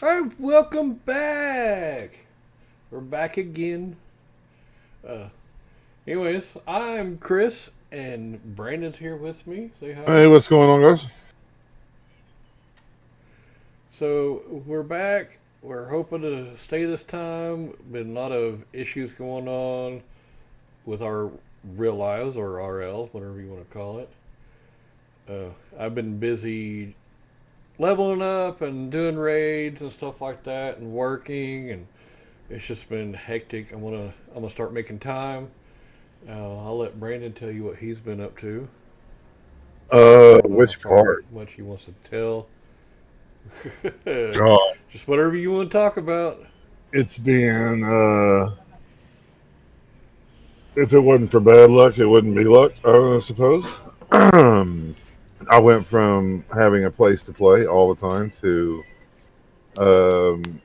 All right, welcome back. We're back again. Uh, anyways, I'm Chris, and Brandon's here with me. Say Hey, hi. what's going on, guys? So we're back. We're hoping to stay this time. Been a lot of issues going on with our real lives or RL, whatever you want to call it. I've been busy leveling up and doing raids and stuff like that, and working, and it's just been hectic. I'm gonna start making time. I'll let Brandon tell you what he's been up to. I don't know Which how part? much he wants to tell. God, Just whatever you want to talk about. it's been. If it wasn't for bad luck, it wouldn't be luck. I suppose. I went from having a place to play all the time to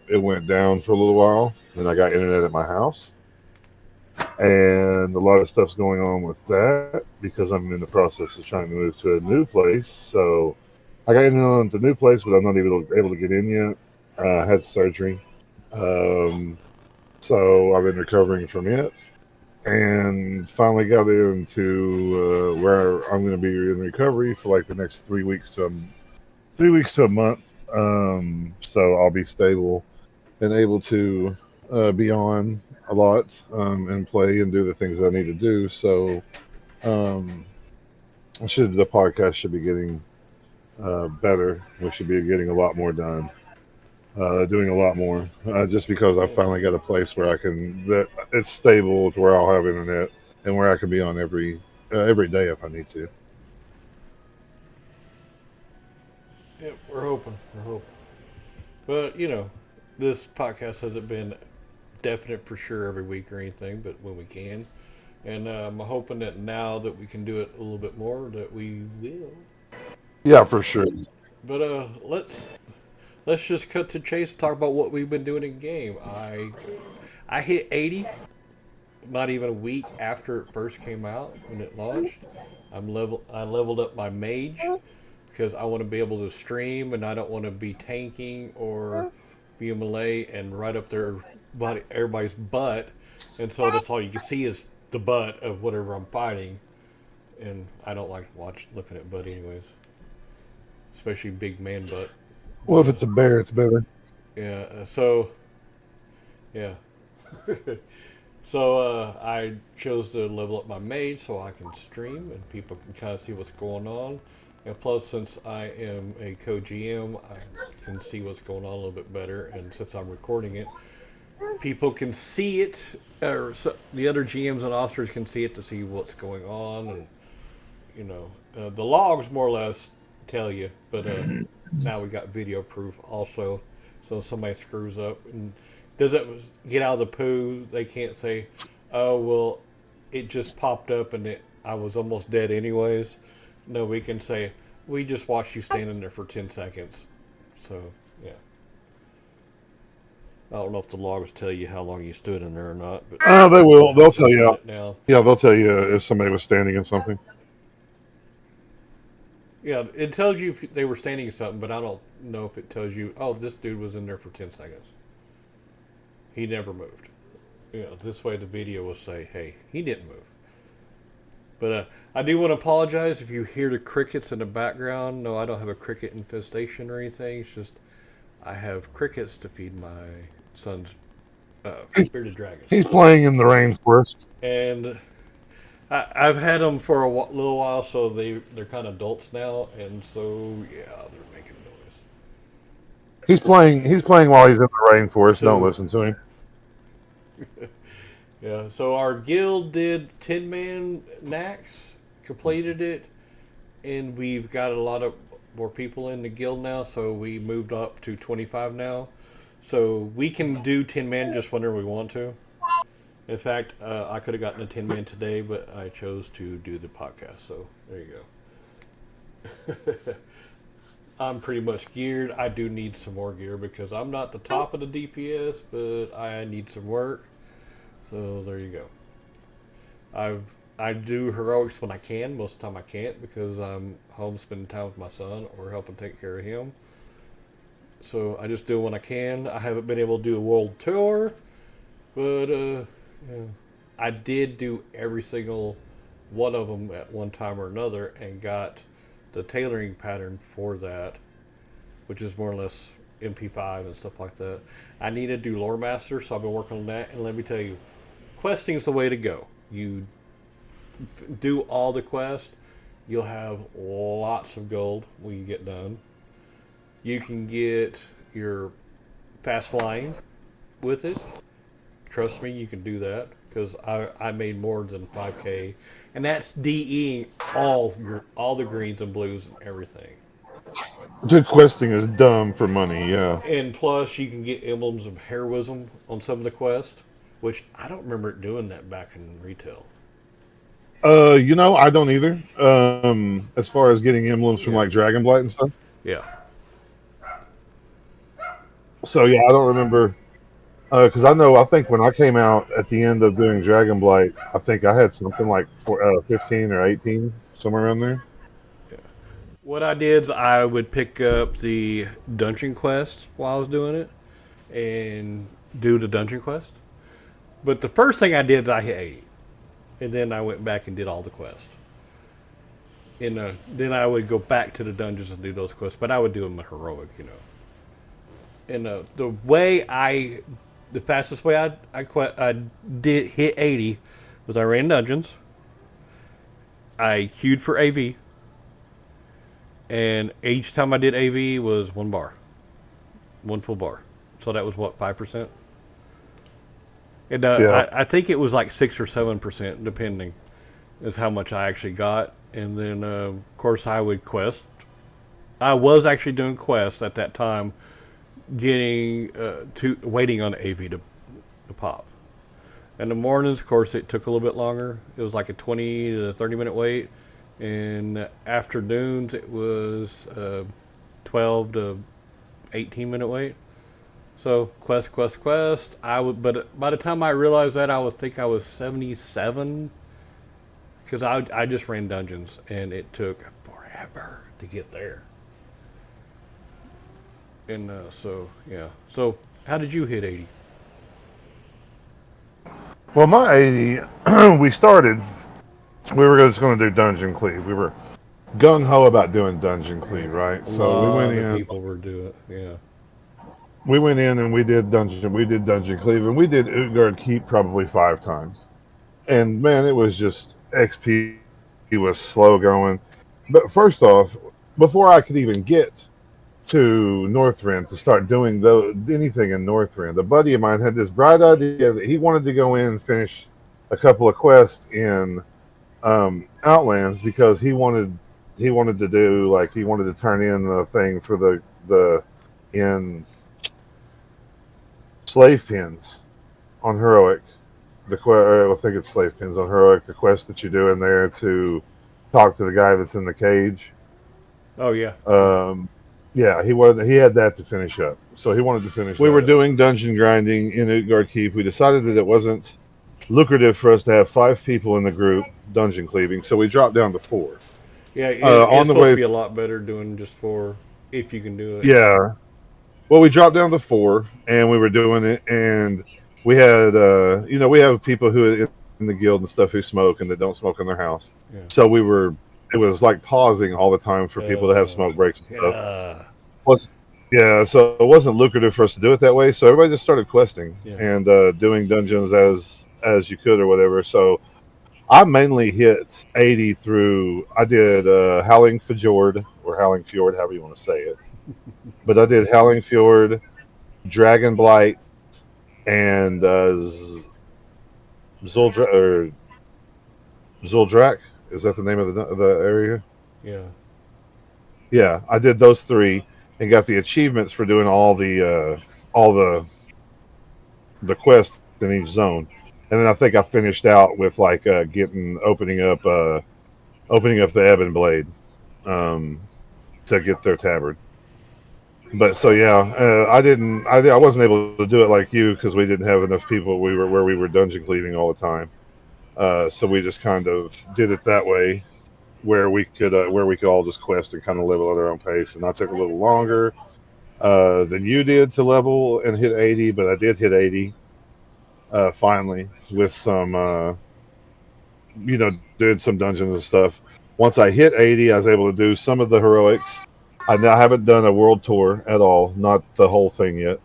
it went down for a little while. Then I got internet at my house, and a lot of stuff's going on with that because I'm in the process of trying to move to a new place. So I got in at the new place, but I'm not even able to get in yet. I had surgery. Um, so I've been recovering from it and finally got into where I'm going to be in recovery for like the next 3 weeks to 3 weeks to a month. So I'll be stable and able to be on a lot and play and do the things that I need to do. So um, the podcast should be getting better. We should be getting a lot more done. Doing a lot more, just because I Yeah, finally got a place where I can that it's stable to where I'll have internet and where I can be on every day if I need to. yeah, we're hoping. We're hoping. But this podcast hasn't been definite for sure every week or anything, but when we can, and I'm hoping that now that we can do it a little bit more, that we will. Yeah, for sure. But let's just cut to chase and talk about what we've been doing in game. I hit 80 not even a week after it first came out when it launched. I leveled up my mage because I want to be able to stream and I don't want to be tanking or be a melee and right up their body everybody's butt, and so that's all you can see is the butt of whatever I'm fighting, and I don't like looking at butt anyways, especially big man butt. Well, But if it's a bear, it's better. yeah, so yeah. So I chose to level up my mage so I can stream and people can kind of see what's going on. And plus, since I am a co-GM, I can see what's going on a little bit better. And since I'm recording it, people can see it, or so, the other GMs and officers can see it to see what's going on. And the logs more or less tell you, but now we got video proof also. So if somebody screws up and doesn't get out of the poo, they can't say, "Oh well, it just popped up and I was almost dead anyways." No, we can say, "We just watched you standing there for 10 seconds." So yeah, I don't know if the logs tell you how long you stood in there or not, but They will. I'm They'll tell changing you. it now. Yeah, they'll tell you if somebody was standing in something. Yeah, it tells you if they were standing in something, but I don't know if it tells you, "Oh, this dude was in there for 10 seconds. He never moved." This way the video will say, "Hey, he didn't move." But I do want to apologize if you hear the crickets in the background. No, I don't have a cricket infestation or anything. It's just I have crickets to feed my son's He's, bearded dragons, he's playing in the rainforest. and I've had them for a little while, so they're kind of adults now, and so yeah, they're making noise. He's playing. He's playing while he's in the rainforest. Don't So listen to him. yeah, so our guild did 10-man Nax, completed it, and we've got a lot of more people in the guild now, so we moved up to 25 now. So we can do 10 man just whenever we want to. In fact, I could have gotten a 10 man today, but I chose to do the podcast. So there you go. I'm pretty much geared. I do need some more gear because I'm not the top of the DPS, but I need some work. So there you go. I do heroics when I can. Most of the time I can't because I'm home spending time with my son or helping take care of him. So I just do when I can. I haven't been able to do a world tour, but yeah. I did do every single one of them at one time or another, and got the tailoring pattern for that, which is more or less MP5 and stuff like that. I need to do Lore Master, so I've been working on that. And let me tell you, questing is the way to go. You do all the quests, you'll have lots of gold when you get done. You can get your fast flying with it. Trust me, you can do that because I made more than 5K, and that's DEing all the greens and blues and everything. Good questing is dumb for money. Yeah. And plus, you can get emblems of heroism on some of the quests, which I don't remember it doing that back in retail. I don't either. As far as getting emblems from Yeah, like Dragonblight and stuff. yeah, So yeah, I don't remember because I think when I came out at the end of doing Dragonblight, I think I had something like 15 or 18 somewhere around there. yeah. What I did is I would pick up the dungeon quest while I was doing it and do the dungeon quest. But the first thing I did is I hit 80, and then I went back and did all the quests. And then I would go back to the dungeons and do those quests, but I would do them in heroic. And the fastest way I did hit 80 was I ran dungeons. I queued for AV, and each time I did AV was one full bar. So that was what, 5%. And Yeah. I think it was like 6 or 7%, depending, is how much I actually got. And then of course I would quest. I was actually doing quests at that time, getting to waiting on AV to pop. In the mornings, of course, it took a little bit longer. It was like a 20 to 30 minute wait. In afternoons, it was 12 to 18 minute wait. So quest. But by the time I realized that, I think I was 77, because I just ran dungeons and it took forever to get there. And so yeah. So how did you hit 80? Well, my 80, we started. We were just going to do Dungeon Cleave. We were gung ho about doing Dungeon Cleave, right? A So we lot went of in. people were doing it. Yeah. We went in and we did Dungeon Cleave, and we did Utgard Keep probably 5 times. And man, it was just XP. He was slow going. But first off, before I could even get to Northrend to start doing anything in Northrend, a buddy of mine had this bright idea that he wanted to go in and finish a couple of quests in Outlands, because he wanted to do, like, he wanted to turn in the thing for the in slave pins on heroic. I think it's slave pins on heroic. The quest that you do in there to talk to the guy that's in the cage. Oh yeah. Yeah, he had that to finish up. So he wanted to finish. We were doing dungeon grinding in Utgard Keep. We decided that it wasn't lucrative for us to have 5 people in the group dungeon cleaving, so we dropped down to 4. Yeah, it's on the supposed way, to be a lot better doing just 4, if you can do it. yeah. Well, we dropped down to 4, and we were doing it, and we had, we have people who in the guild and stuff who smoke and that don't smoke in their house. Yeah. So it was like pausing all the time for people to have smoke breaks and stuff. Plus, yeah, so it wasn't lucrative for us to do it that way. So everybody just started questing and doing dungeons as you could or whatever. So I mainly hit 80 through. I did Howling Fjord, or Howling Fjord, however you want to say it. But I did Howling Fjord, Dragonblight, and Zuldrak. Is that the name of the area? Yeah. Yeah, I did those 3 and got the achievements for doing all the quests in each zone. And then I think I finished out with like opening up the Ebon Blade to get their tabard. But so yeah, I wasn't able to do it like you because we didn't have enough people. We were dungeon cleaving all the time, so we just kind of did it that way, where we could all just quest and kind of live at our own pace. And I took a little longer. than you did to level and hit 80, but I did hit 80 finally with some, doing some dungeons and stuff. Once I hit 80, I was able to do some of the heroics. I now haven't done a world tour at all, not the whole thing yet,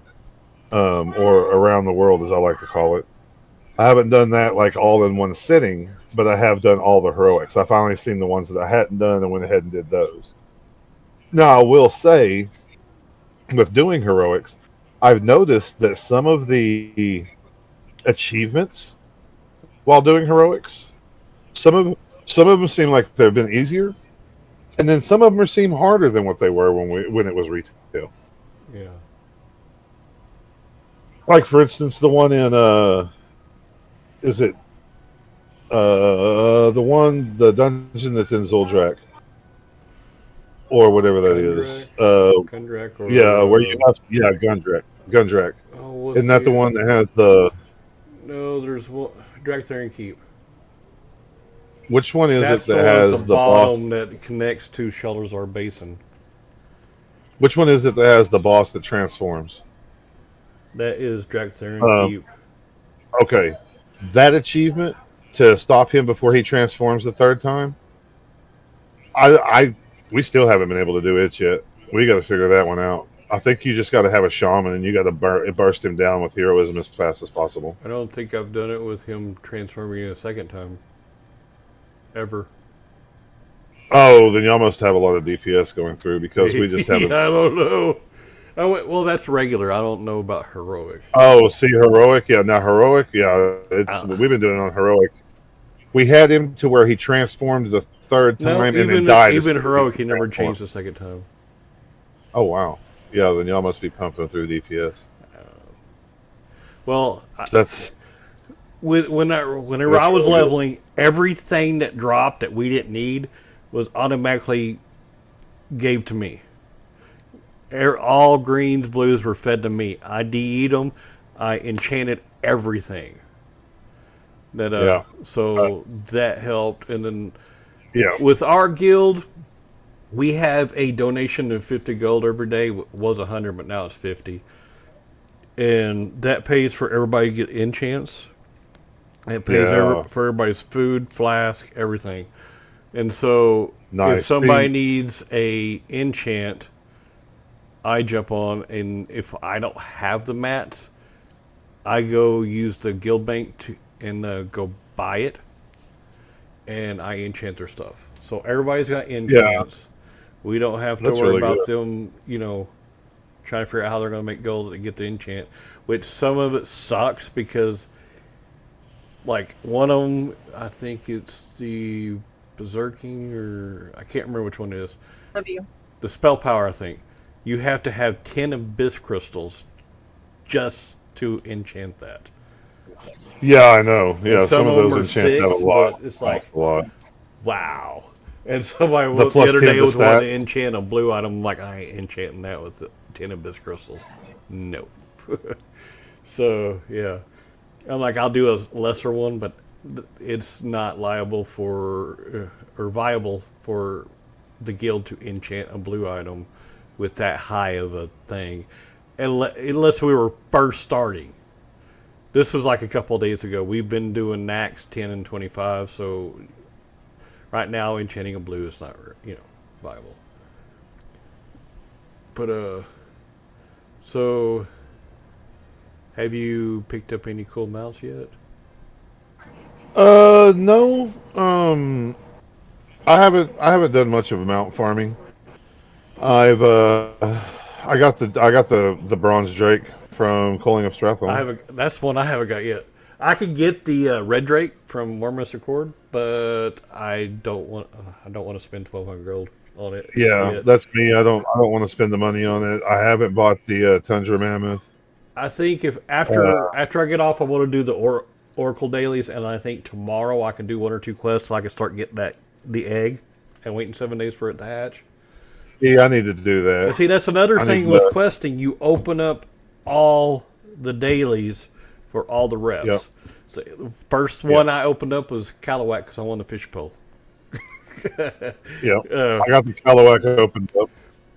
or around the world as I like to call it. I haven't done that like all in one sitting, but I have done all the heroics. I finally seen the ones that I hadn't done and went ahead and did those. Now I will say, with doing heroics, I've noticed that some of the achievements while doing heroics, some of them seem like they've been easier, and then some of them seem harder than what they were when it was retail. Yeah. Like for instance, the one in is it the dungeon that's in Zoldrak or whatever that is. Gundrak or Yeah, where you have Gundrak. Oh, Isn't that the one that has the? No, there's one. Dractharian Keep. Which one is That's it that the one at has the the boss? bottom that connects to Shelterzar Basin. Which one is it that has the boss that transforms? That is Dractharian Keep. Okay, that achievement to stop him before he transforms the third time. We still haven't been able to do it yet. We got to figure that one out. I think you just got to have a shaman and you got to burst him down with heroism as fast as possible. I don't think I've done it with him transforming a second time. Ever. Oh, then y'all must have a lot of DPS going through because we just haven't. I don't know. Well, that's regular. I don't know about heroic. Oh, see, heroic, yeah. Now heroic, yeah. We've been doing it on heroic. We had him to where he transformed the third time and then died. Even heroic, he never changed the second time. Oh wow, yeah. Then y'all must be pumping through DPS. Well, that's whenever I was leveling, everything that dropped that we didn't need was automatically gave to me. All greens, blues were fed to me. I DE'd them. I enchanted everything. So that helped. And then with our guild, we have a donation of 50 gold every day. It was 100, but now it's 50. And that pays for everybody to get enchants. It pays for everybody's food, flask, everything. And so if somebody needs a enchant, I jump on, and if I don't have the mats, I go use the guild bank and go buy it, and I enchant their stuff. So everybody's got enchants. Yeah. We don't have to worry about them, trying to figure out how they're going to make gold to get the enchant, which some of it sucks because, like, one of them, I think it's the Berserking, or I can't remember which one it is. The spell power, I think. You have to have 10 abyss crystals just to enchant that. Yeah, I know. Yeah, some of those enchants have a lot. It's like, wow. And somebody the other day was wanting to enchant a blue item. I'm like, I ain't enchanting that with 10 abyss crystals. Nope. So, yeah. I'm like, I'll do a lesser one, but it's not liable for, or viable for the guild to enchant a blue item with that high of a thing, unless we were first starting. This was like a couple of days ago. We've been doing Nax 10 and 25, so right now enchanting a blue is not, viable. But so have you picked up any cool mounts yet? No. I haven't done much of mount farming. I got the bronze drake from Calling of Strathholm. That's one I haven't got yet. I could get the red drake from Warmaster Cord, but I don't want to spend 1,200 gold on it. Yeah, yet. That's me. I don't want to spend the money on it. I haven't bought the Tundra Mammoth. I think if after I get off, I want to do the Oracle dailies, and I think tomorrow I can do 1 or 2 quests so I can start getting the egg and waiting 7 days for it to hatch. Yeah, I need to do that. And see, that's another thing with questing. You open up all the dailies for all the reps. Yep. So the first one I opened up was Callawhack because I wanted the fish pole. I got the Callawhack opened up.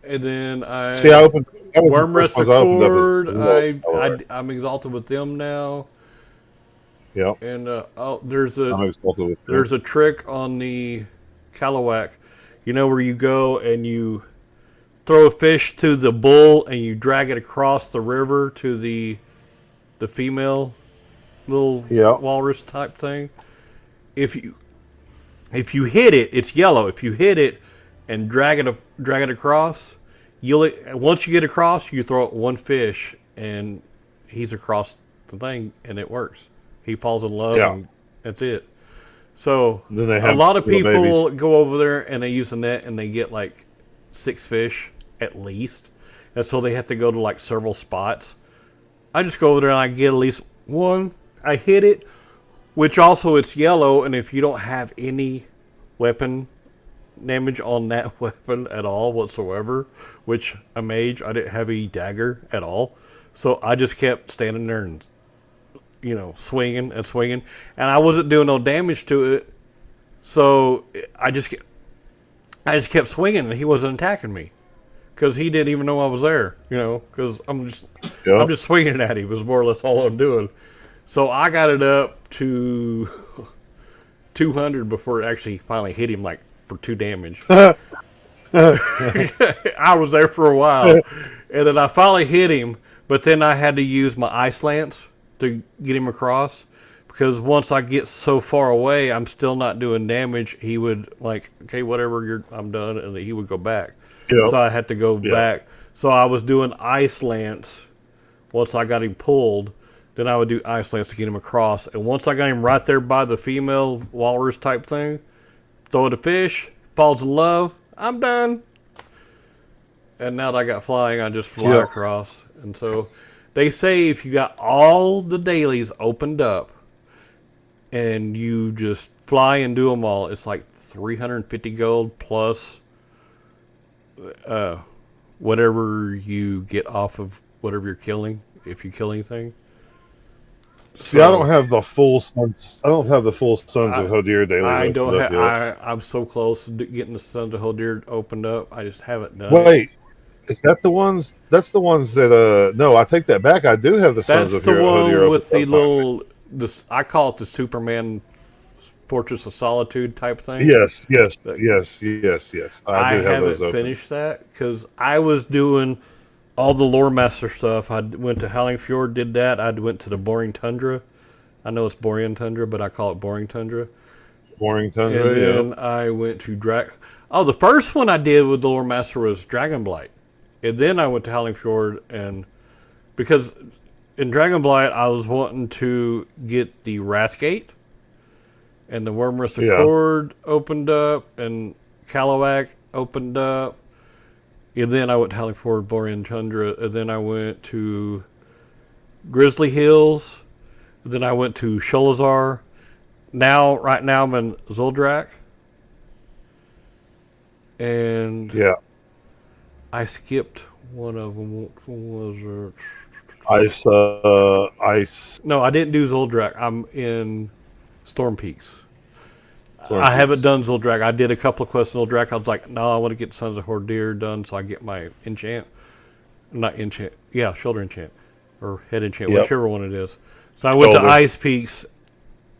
And then I opened That was the Worm first Wrestler ones I opened up as Cord. well. Colorado. I'm exalted with them now. Yep, And I'm exalted with them. there's a trick on the Callawhack. You know where you go and you throw a fish to the bull and you drag it across the river to the female little Yep. walrus type thing. If you hit it, it's yellow. If you hit it and drag it across, once you get across, you throw it one fish and he's across the thing and it works. He falls in love Yeah. and that's it. So Then they a have lot of little people babies. go over there and they use the net and they get like 6 fish at least, and so they have to go to like several spots. I just go over there and I get at least one. I hit it, which also it's yellow, and if you don't have any weapon damage on that weapon at all whatsoever, which a mage, I didn't have a dagger at all, so I just kept standing there and swinging and swinging, and I wasn't doing no damage to it, so I just kept swinging, and he wasn't attacking me because he didn't even know I was there, because I'm Yep. just swinging at him was more or less all I'm doing. So I got it up to 200 before it actually finally hit him, like for 2 damage. I was there for a while, and then I finally hit him, but then I had to use my ice lance to get him across, because once I get so far away, I'm still not doing damage. He would like, okay, whatever, I'm done, and he would go back. Yep. So I had to go back. So I was doing ice lance. Once I got him pulled, then I would do ice lance to get him across. And once I got him right there by the female walrus type thing, throw the fish, falls in love, I'm done. And now that I got flying, I just fly across. And so they say if you got all the dailies opened up and you just fly and do them all, it's like 350 gold plus whatever you get off of whatever you're killing, if you kill anything. See, I don't have the full Sons. I don't have the full Sons of Hodir dailies. I don't opened up yet. I'm so close to getting the Sons of Hodir opened up. I just haven't done Wait, is that the ones? That's the ones that. No, I take that back. I do have the Sons That's of the Hodir one with the opened up. little. This I call it the Superman Fortress of Solitude type thing. Yes. I do have haven't those open. finished that because I was doing all the lore master stuff. I went to Howling Fjord, did that. I went to the Boring Tundra. I know it's Borean Tundra, but I call it Boring Tundra. Boring Tundra. And then I went to the first one I did with the lore master was Dragonblight, and then I went to Howling Fjord, and because in Dragonblight I was wanting to get the Wrathgate, and the Wormrest Accord opened up, and Callawhack opened up. And then I went to Howling Fjord, Borean Tundra, and then I went to Grizzly Hills, and then I went to Sholazar. Right now I'm in Zoldrak. And I skipped one of them. What was it? Ice. No, I didn't do Zoldrak. I'm in Storm Peaks. I haven't done Zoldrak. I did a couple of quests in Zoldrak. I was like, no, I want to get Sons of Hordir done so I get my enchant. Not enchant. Yeah, shoulder enchant. Or head enchant, whichever one it is. So I went to Ice Peaks,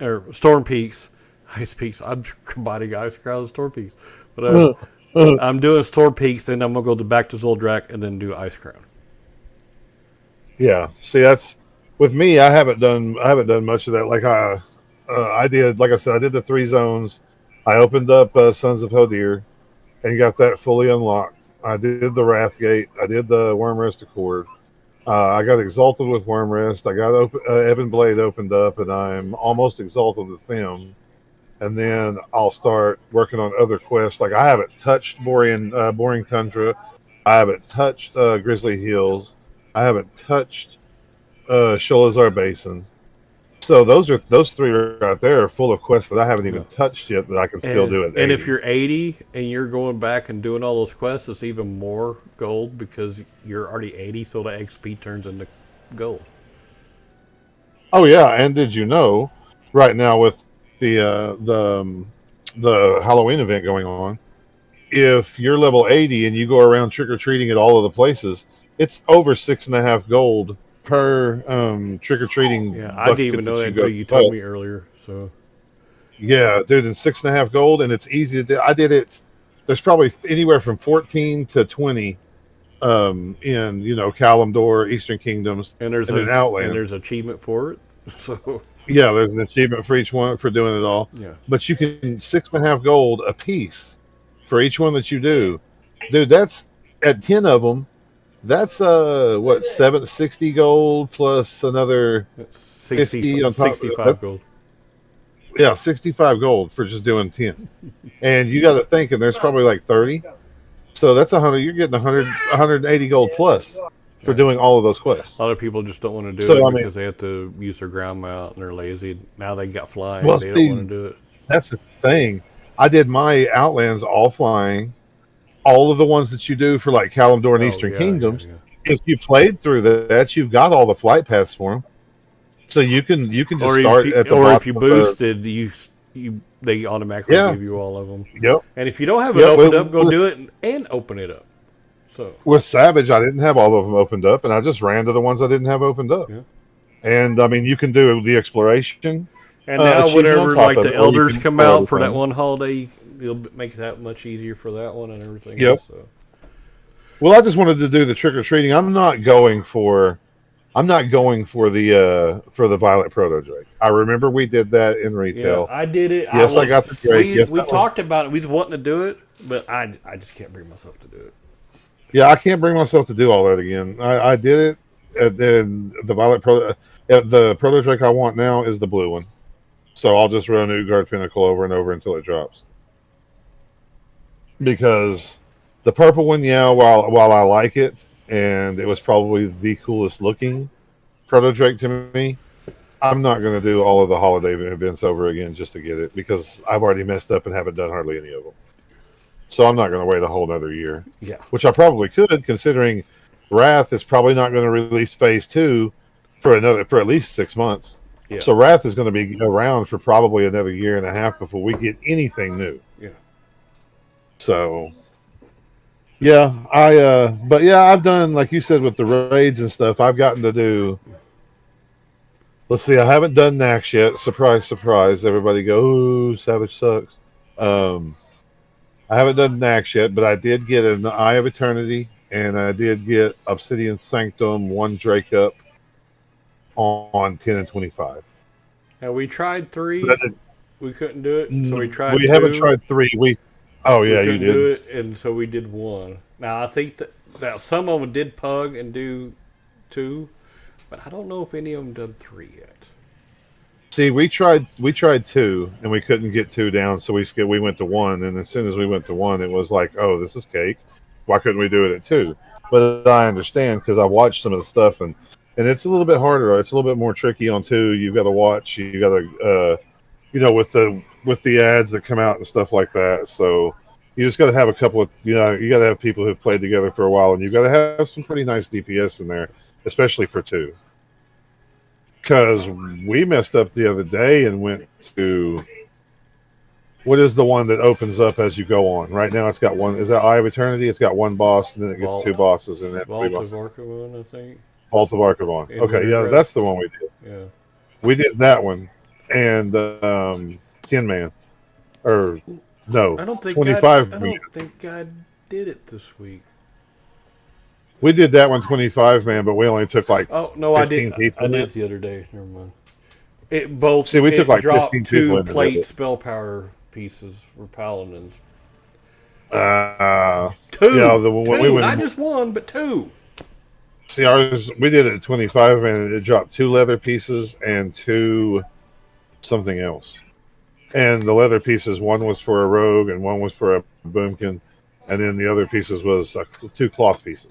or Storm Peaks. Ice Peaks. I'm combining Ice Crown and Storm Peaks. But I'm doing Storm Peaks, then I'm going to go back to Zoldrak and then do Ice Crown. Yeah. See, that's with me. I haven't done much of that. Like I did, like I said, I did the 3 zones. I opened up Sons of Hodir and got that fully unlocked. I did the Wrathgate. I did the Wormrest Accord. I got exalted with Wormrest. I got Ebon Blade opened up, and I'm almost exalted with them. And then I'll start working on other quests. Like I haven't touched Boring Tundra. I haven't touched Grizzly Hills. I haven't touched Sholazar Basin. So those 3 right there are full of quests that I haven't even touched yet that I can still do at 80. And if you're 80 and you're going back and doing all those quests, it's even more gold because you're already 80, so the XP turns into gold. Oh yeah, and did you know, right now with the Halloween event going on, if you're level 80 and you go around trick or treating at all of the places, it's over 6.5 gold per trick or treating Yeah, I didn't bucket even know that that you go until to you told collect. me earlier. So Yeah, dude, and 6.5 gold, and it's easy to do. I did it. There's probably anywhere from 14 to 20 in Kalimdor, Eastern Kingdoms, and there's and then a Outlands. there's achievement for it. So Yeah, there's an achievement for each one for doing it all. yeah, But you can 6.5 gold a piece for each one that you do, dude. That's at 10 of them. That's what 760 gold plus another it's 50 on top. 65 That's gold. yeah, 65 gold for just doing 10. And you got to think, and there's probably like 30. So that's 100. You're getting 180 gold plus for Yeah. doing all of those quests. A lot of people just don't want to do So it I mean, because they have to use their ground mount and they're lazy. Now they got flying, well, they don't want see, to do it. that's the thing. I did my Outlands all flying. All of the ones that you do for like Kalimdor and Oh Eastern yeah, yeah, Kingdoms. yeah. If you played through that, you've got all the flight paths for them. So you can just start at the Or if bottom you of the boosted, you they automatically yeah. give you all of them. Yep. And if you don't have it Yep. opened up, go do it and open it up. So With Savage, I didn't have all of them opened up, and I just ran to the ones I didn't have opened up. yeah. And I mean, you can do the exploration And now achievement on whenever top like of the it, or you elders can come play out for that everything. one holiday, you'll make that much easier for that one and everything Yep. else. So Well, I just wanted to do the trick or treating. I'm not going for the Violet Proto Drake. I remember we did that in yeah, retail. I did it. Yes, I got the Drake. Yes, We that was. talked about it. We was wanting to do it, but I just can't bring myself to do it. Yeah, I can't bring myself to do all that again. I did it. And then the Violet Proto, the Proto Drake I want now is the blue one. So I'll just run Utgard Pinnacle over and over until it drops. Because the purple one, yeah, while I like it, and it was probably the coolest looking Proto Drake to me, I'm not going to do all of the holiday events over again just to get it because I've already messed up and haven't done hardly any of them. So I'm not going to wait a whole other year, Yeah, which I probably could, considering Wrath is probably not going to release Phase 2 for at least 6 months. yeah, So Wrath is going to be around for probably another year and a half before we get anything new. yeah. So yeah, but yeah, I've done, like you said, with the raids and stuff. I've gotten to do. Let's see, I haven't done Nax yet. Surprise, surprise! Everybody go, ooh, Savage sucks. I haven't done Nax yet, but I did get an Eye of Eternity, and I did get Obsidian Sanctum 1 Drake up on 10 and 25. Now we tried 3. But We couldn't do it, so we tried we 2. haven't tried 3. Oh We yeah, you couldn't do did. it, and so we did 1. Now I think that some of them did pug and do 2, but I don't know if any of them done 3 yet. See, we tried 2, and we couldn't get 2 down, so we went to 1, and as soon as we went to 1, it was like, oh, this is cake. Why couldn't we do it at 2? But I understand because I watched some of the stuff, and it's a little bit harder. It's a little bit more tricky on 2. You've got to watch. You got to, with the ads that come out and stuff like that. So you just got to have a couple of, you got to have people who've played together for a while, and you've got to have some pretty nice DPS in there, especially for 2. Because we messed up the other day and went to, what is the one that opens up as you go on? Right now it's got one. Is that Eye of Eternity? It's got 1 boss, and then it gets 2 bosses, and then Vault of Archivon, I think. Vault of Archivon. Okay, yeah, that's the one we did. Yeah, we did that one, and 10 man, or no, I don't think 25 I man. don't think I did it this week. We did that one 25 man, but we only took like Oh no, I 15 did. people I in did it. the other day. Never mind. It both. See, we it took like dropped 15 people 2 in to do plate it. spell power pieces for paladins. 2. Yeah, when we went, not just 1, but 2. see, ours, we did it at 25 man, and it dropped 2 leather pieces and 2 something else. And the leather pieces, one was for a rogue and one was for a boomkin, and then the other pieces was 2 cloth pieces,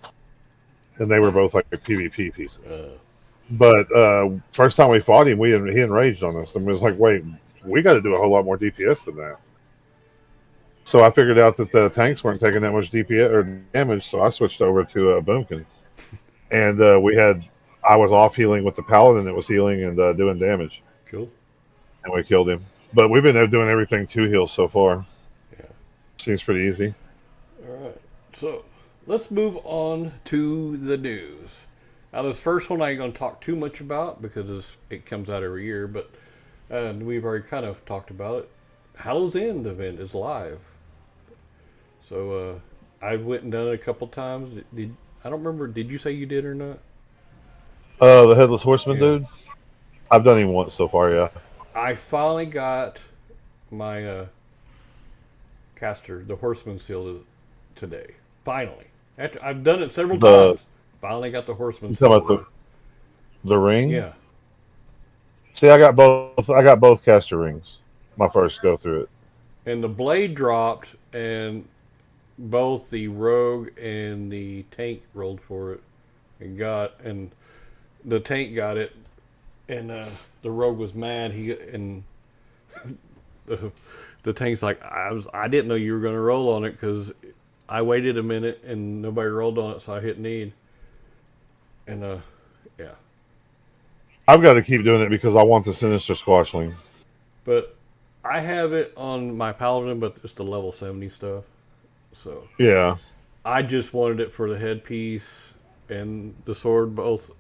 and they were both like PvP pieces. But first time we fought him, he enraged on us and was like, "Wait, we got to do a whole lot more DPS than that." So I figured out that the tanks weren't taking that much DPS or damage, so I switched over to boomkin, and I was off healing with the paladin that was healing and doing damage. Cool. And we killed him. But we've been doing everything 2 heals so far. Yeah. Seems pretty easy. All right. So let's move on to the news. Now, this first one I ain't going to talk too much about because it comes out every year, but we've already kind of talked about it. Hallow's End event is live. So I went and done it a couple times. I don't remember. Did you say you did or not? The Headless Horseman dude? I've done him once so far, yeah. I finally got my caster, the Horseman seal, today. Finally. After I've done it several times. Finally got the Horseman seal. You talking about the ring? Yeah. See, I got both. I got both caster rings. My first go through it. And the blade dropped, and both the rogue and the tank rolled for it, and the tank got it, and the rogue was mad. The tank's like, I didn't know you were going to roll on it because I waited a minute and nobody rolled on it, so I hit need. And yeah. I've got to keep doing it because I want the Sinister Squashling. But I have it on my Paladin, but it's the level 70 stuff. So yeah, I just wanted it for the headpiece and the sword both,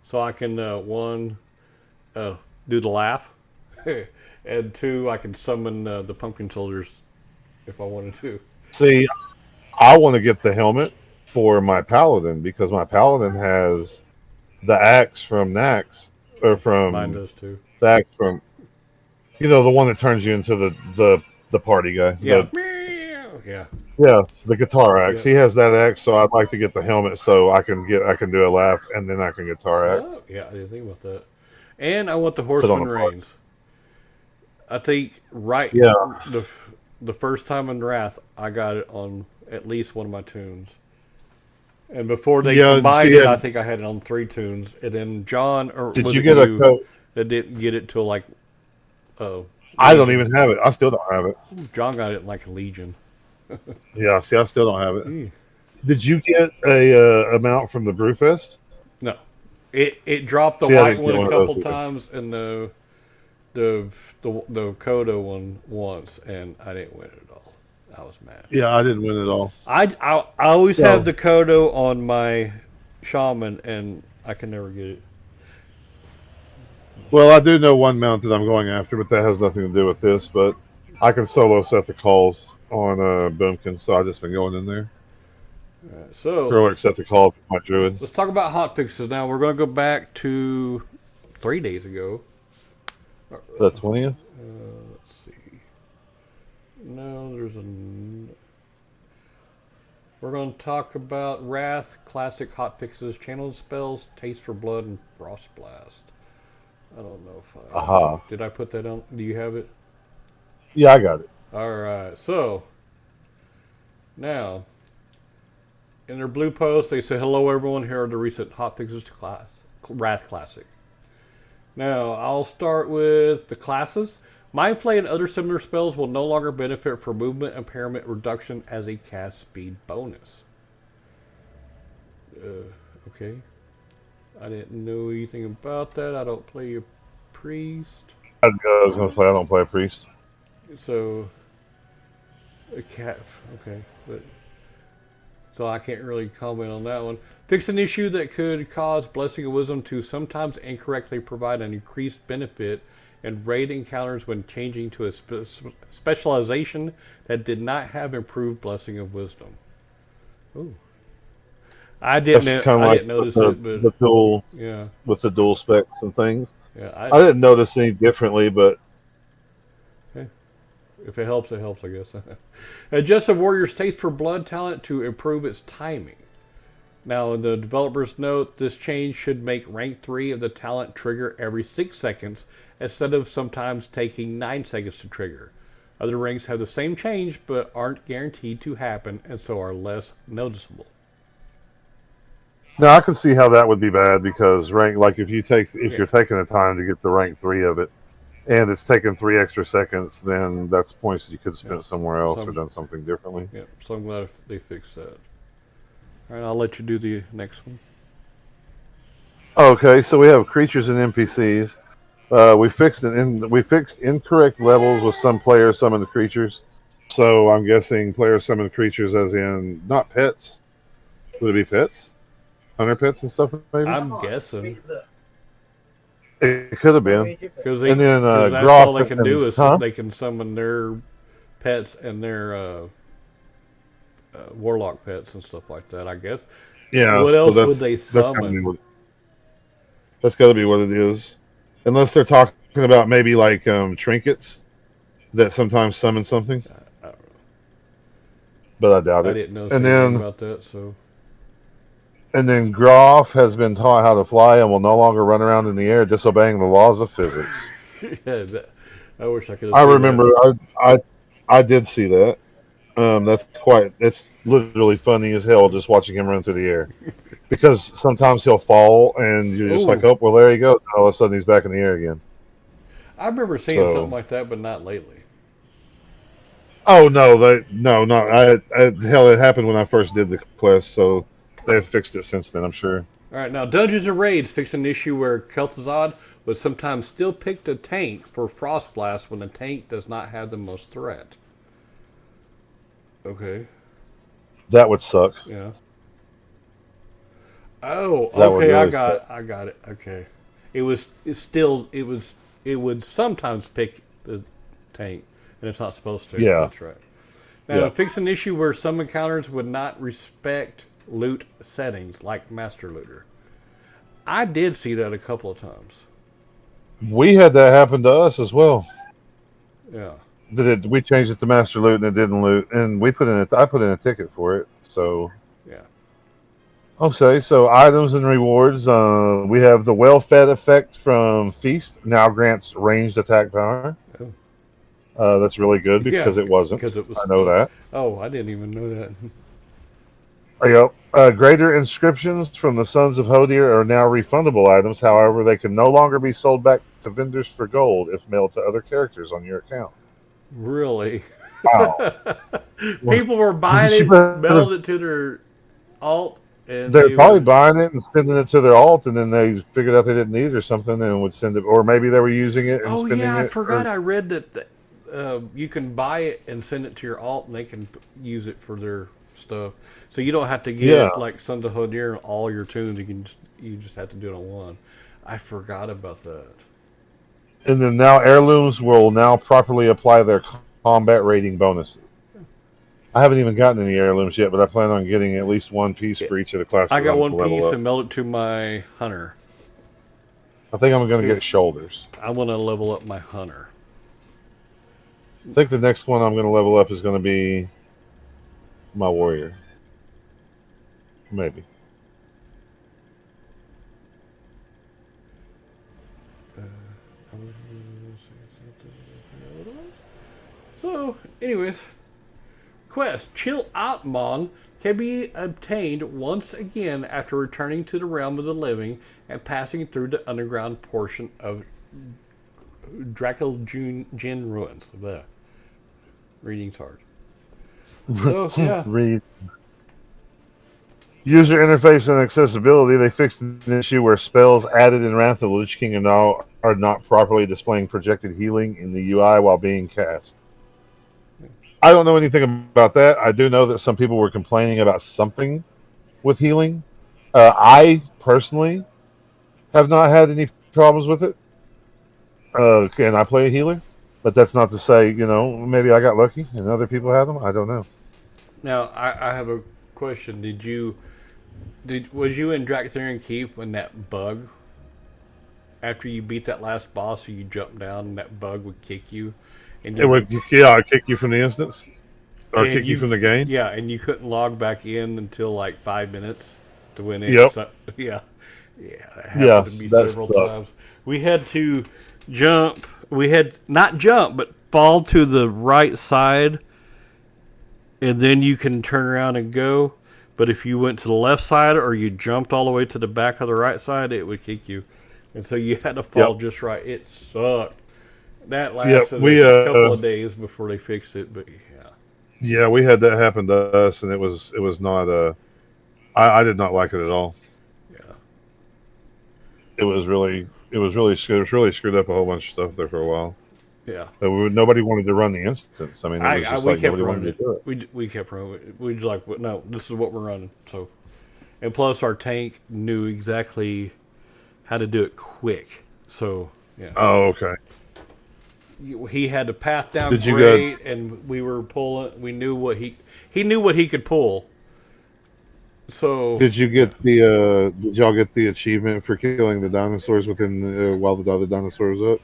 so I can one do the laugh, and two I can summon the pumpkin soldiers if I wanted to. See, I want to get the helmet for my Paladin because my Paladin has the axe from Nax, or from mine does too. The axe from, the one that turns you into the party guy. Yeah. Yeah, the guitar axe. Yeah. He has that axe, so I'd like to get the helmet so I can do a laugh and then I can guitar axe. Oh, yeah, I didn't think about that. And I want the Horseman reins. I think the first time in Wrath I got it on at least one of my tunes. And before they combined it, I think I had it on 3 tunes. And then John, or did you get a code? That didn't get it till like I don't even have it. I still don't have it. John got it like a Legion. Yeah, see, I still don't have it. Did you get a amount from the Brewfest? No, it dropped the white one a couple times and the Kodo one once, and I didn't win it at all. I was mad. Yeah, I didn't win at all. I always have the Kodo on my Shaman, and I can never get it. Well, I do know one mount that I'm going after, but that has nothing to do with this. But I can solo set the calls on Boomkin, so I've just been going in there. Right, so heroic set the calls with my druid. Let's talk about hot fixes now. We're going to go back to 3 days ago. The 20th? Let's see. No, we're going to talk about Wrath, classic hot fixes, channel spells, Taste for Blood, and Frost Blast. I don't know if did I put that on? Do you have it? Yeah, I got it. All right. So now, in their blue post, they say, "Hello, everyone. Here are the recent hotfixes to Wrath Classic." Now, I'll start with the classes. Mindflay and other similar spells will no longer benefit from movement impairment reduction as a cast speed bonus. Okay. I didn't know anything about that. I don't play a priest. I was going to play. I don't play a priest. So, a cat. Okay, but so I can't really comment on that one. Fix an issue that could cause Blessing of Wisdom to sometimes incorrectly provide an increased benefit in raid encounters when changing to a specialization that did not have improved Blessing of Wisdom. Ooh. I didn't notice it, but the dual, with the dual specs and things. Yeah, I didn't notice any differently, but if it helps, it helps, I guess. Adjust a warrior's taste for blood talent to improve its timing. Now, in the developer's note, this change should make rank 3 of the talent trigger every 6 seconds instead of sometimes taking 9 seconds to trigger. Other ranks have the same change but aren't guaranteed to happen and so are less noticeable. Now, I can see how that would be bad because rank, like if you're taking the time to get the rank 3 of it, and it's taken 3 extra seconds, then that's points that you could have spent somewhere else or done something differently. Yeah, so I'm glad they fixed that. All right, I'll let you do the next one. Okay, so we have creatures and NPCs. We fixed incorrect levels with some players summon the creatures. So I'm guessing players summon creatures as in not pets. Would it be pets? Hunter pets and stuff, maybe? I'm guessing. It could have been. Because And then that's all Groff they has can been, do is huh? they can summon their pets and their warlock pets and stuff like that, I guess. Yeah, What so else would they that's gotta be summon? what that's got to be what it is, unless they're talking about maybe like trinkets that sometimes summon something, I don't know. but I doubt I it. didn't know And anything then about that, so. Groff has been taught how to fly and will no longer run around in the air disobeying the laws of physics. Yeah, I wish I could have I seen that. remember I did see that. It's literally funny as hell just watching him run through the air. Because sometimes he'll fall and you're just like, Ooh, oh, well, there he goes. All of a sudden he's back in the air again. I remember seeing something So, like that, but not lately. oh no, no, no. Hell, it happened when I first did the quest, so they've fixed it since then, I'm sure. All right, now Dungeons and Raids fixed an issue where Kel'Thuzad would sometimes still pick the tank for Frost Blast when the tank does not have the most threat. Okay, That would suck. yeah. Oh, That would okay, really suck. I got it. Okay, it would sometimes pick the tank, and it's not supposed to. Yeah, That's right. Now, yeah. it fixed an issue where some encounters would not respect loot settings, like Master Looter. I did see that a couple of times. We had that happen to us as well. Yeah. We changed it to master loot and it didn't loot, and I put in a ticket for it. So Yeah. okay, so items and rewards. We have the well-fed effect from Feast now grants ranged attack power. Oh. That's really good Yeah, because it wasn't. because it was. I know that. Oh, I didn't even know that. Yep. Greater inscriptions from the Sons of Hodir are now refundable items. However, they can no longer be sold back to vendors for gold if mailed to other characters on your account. Really? Wow. People were buying You it, better- mailing it to their alt, and They're they probably would. buying it and sending it to their alt, and then they figured out they didn't need it or something, and would send it, or maybe they were using it and Oh spending yeah, I it. forgot. I read that you can buy it and send it to your alt, and they can use it for their stuff. So you don't have to Yeah, get like Sons of Hodir and all your tunes. You just have to do it on one. I forgot about that. and then now heirlooms will now properly apply their combat rating bonuses. I haven't even gotten any heirlooms yet, but I plan on getting at least one piece for each of the classes I got I'm one going to level piece up. and mailed it to my hunter. I think I'm going to get shoulders. I want to level up my hunter. I think the next one I'm going to level up is going to be my warrior. Maybe. So, anyways, quest Chill Outmon can be obtained once again after returning to the realm of the living and passing through the underground portion of Drakel ruins. Blech. Reading's hard. So yeah, Read. User interface and accessibility. They fixed an issue where spells added in Wrath of the Lich King are not properly displaying projected healing in the UI while being cast. I don't know anything about that. I do know that some people were complaining about something with healing. I personally have not had any problems with it. And I play a healer, but that's not to say, maybe I got lucky and other people have them. I don't know. now I have a question. Was you in Draxtherian Keep when that bug, after you beat that last boss, you jump down and that bug would kick you, and It would, I'd kick you from the instance or kick you from the game. Yeah, and you couldn't log back in until like 5 minutes to win it. Yep. So, yeah, that Yeah, happened to me that several sucked. times. We had to jump. We had not jump, but fall to the right side, and then you can turn around and go. But if you went to the left side or you jumped all the way to the back of the right side, it would kick you. And so you had to fall just right. It sucked. That lasted a couple of days before they fixed it, but yeah. Yeah, we had that happen to us, and it was not I did not like it at all. Yeah. It was really screwed up a whole bunch of stuff there for a while. Yeah. But nobody wanted to run the instance. We kept running it. We kept running it. We just like, no, this is what we're running. So And plus, our tank knew exactly how to do it quick. So, yeah. Oh, okay. He had the path down Did you great, and we were pulling. We knew what he knew what he could pull. So Did you get the? Did y'all get the achievement for killing the dinosaurs within while the other dinosaur was up?